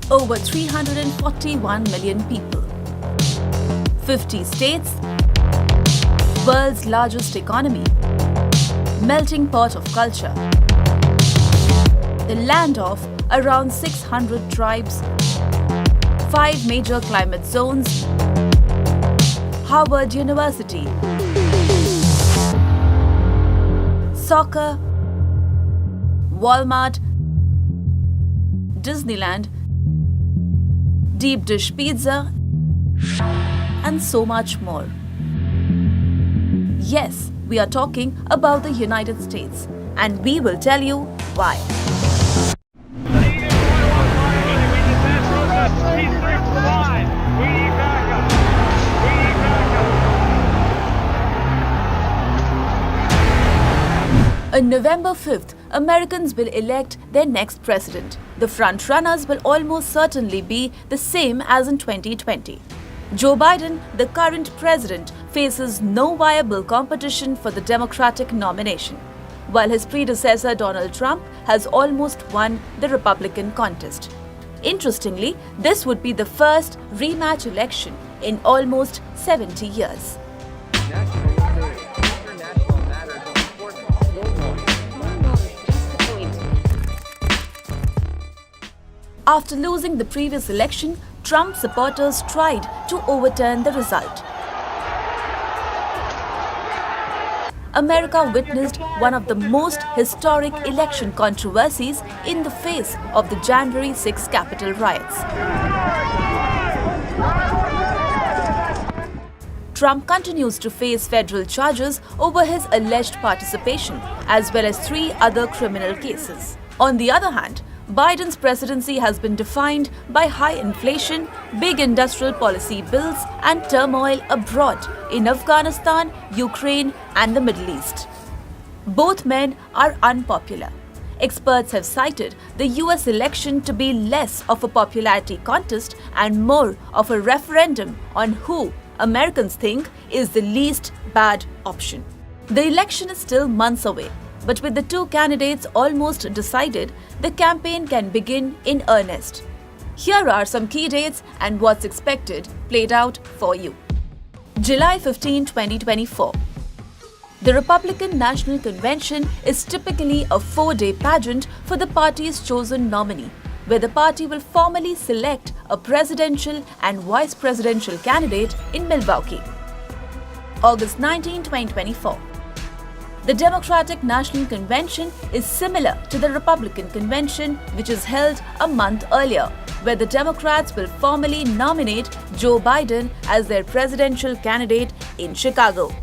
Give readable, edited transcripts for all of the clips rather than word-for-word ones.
over 341 million people. 50 states, world's largest economy, melting pot of culture, the land of around 600 tribes, 5 major climate zones, Harvard University, soccer, Walmart, Disneyland, deep dish pizza, and so much more. Yes, we are talking about the United States, and we will tell you why. On November 5th, Americans will elect their next president. The front-runners will almost certainly be the same as in 2020. Joe Biden, the current president, faces no viable competition for the Democratic nomination, while his predecessor Donald Trump has almost won the Republican contest. Interestingly, this would be the first rematch election in almost 70 years. After losing the previous election, Trump supporters tried to overturn the result. America witnessed one of the most historic election controversies in the face of the January 6 Capitol riots. Trump continues to face federal charges over his alleged participation, as well as 3 other criminal cases. On the other hand, Biden's presidency has been defined by high inflation, big industrial policy bills, and turmoil abroad in Afghanistan, Ukraine, and the Middle East. Both men are unpopular. Experts have cited the US election to be less of a popularity contest and more of a referendum on who Americans think is the least bad option. The election is still months away, but with the 2 candidates almost decided, the campaign can begin in earnest. Here are some key dates and what's expected played out for you. July 15, 2024. The Republican National Convention is typically a 4-day pageant for the party's chosen nominee, where the party will formally select a presidential and vice presidential candidate in Milwaukee. August 19, 2024. The Democratic National Convention is similar to the Republican Convention, which is held a month earlier, where the Democrats will formally nominate Joe Biden as their presidential candidate in Chicago.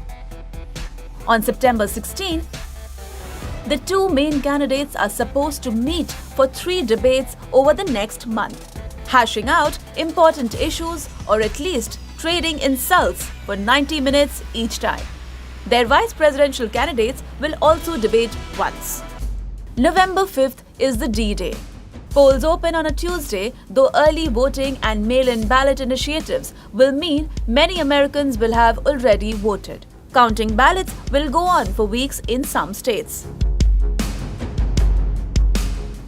On September 16, the 2 main candidates are supposed to meet for 3 debates over the next month, hashing out important issues or at least trading insults for 90 minutes each time. Their vice presidential candidates will also debate once. November 5th is the D-Day. Polls open on a Tuesday, though early voting and mail-in ballot initiatives will mean many Americans will have already voted. Counting ballots will go on for weeks in some states.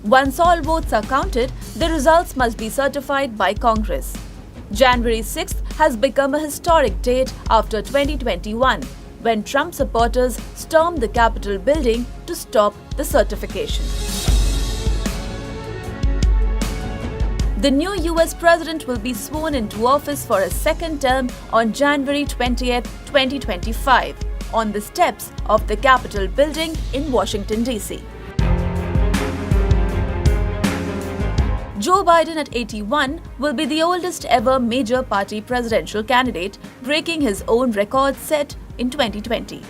Once all votes are counted, the results must be certified by Congress. January 6th has become a historic date after 2021, when Trump supporters stormed the Capitol building to stop the certification. The new US president will be sworn into office for a second term on January 20th, 2025, on the steps of the Capitol building in Washington, D.C. Joe Biden at 81 will be the oldest ever major party presidential candidate, breaking his own record set in 2020.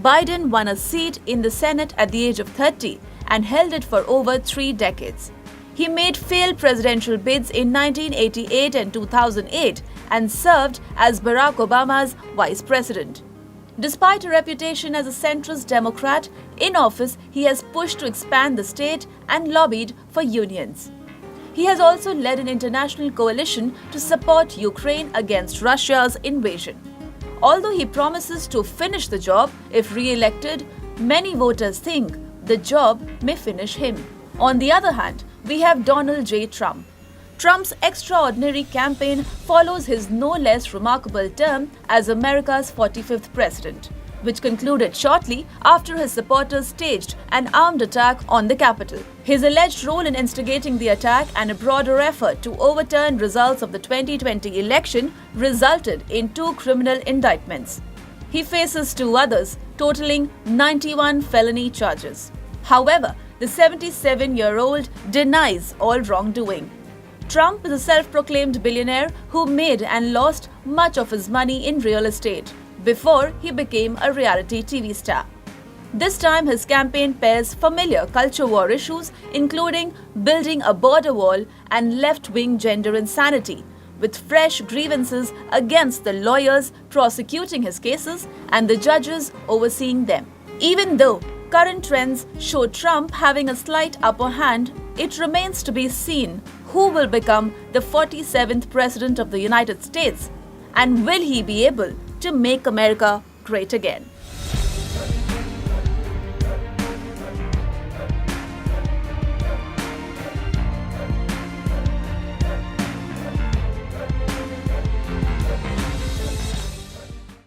Biden won a seat in the Senate at the age of 30 and held it for over 3 decades. He made failed presidential bids in 1988 and 2008 and served as Barack Obama's vice president. Despite a reputation as a centrist Democrat, in office he has pushed to expand the state and lobbied for unions. He has also led an international coalition to support Ukraine against Russia's invasion. Although he promises to finish the job if re-elected, many voters think the job may finish him. On the other hand, we have Donald J. Trump. Trump's extraordinary campaign follows his no less remarkable term as America's 45th president, which concluded shortly after his supporters staged an armed attack on the Capitol. His alleged role in instigating the attack and a broader effort to overturn results of the 2020 election resulted in 2 criminal indictments. He faces 2 others, totaling 91 felony charges. However, the 77-year-old denies all wrongdoing. Trump is a self-proclaimed billionaire who made and lost much of his money in real estate before he became a reality TV star. This time, his campaign pairs familiar culture war issues, including building a border wall and left-wing gender insanity, with fresh grievances against the lawyers prosecuting his cases and the judges overseeing them. Even though current trends show Trump having a slight upper hand, it remains to be seen who will become the 47th President of the United States, and will he be able to make America great again.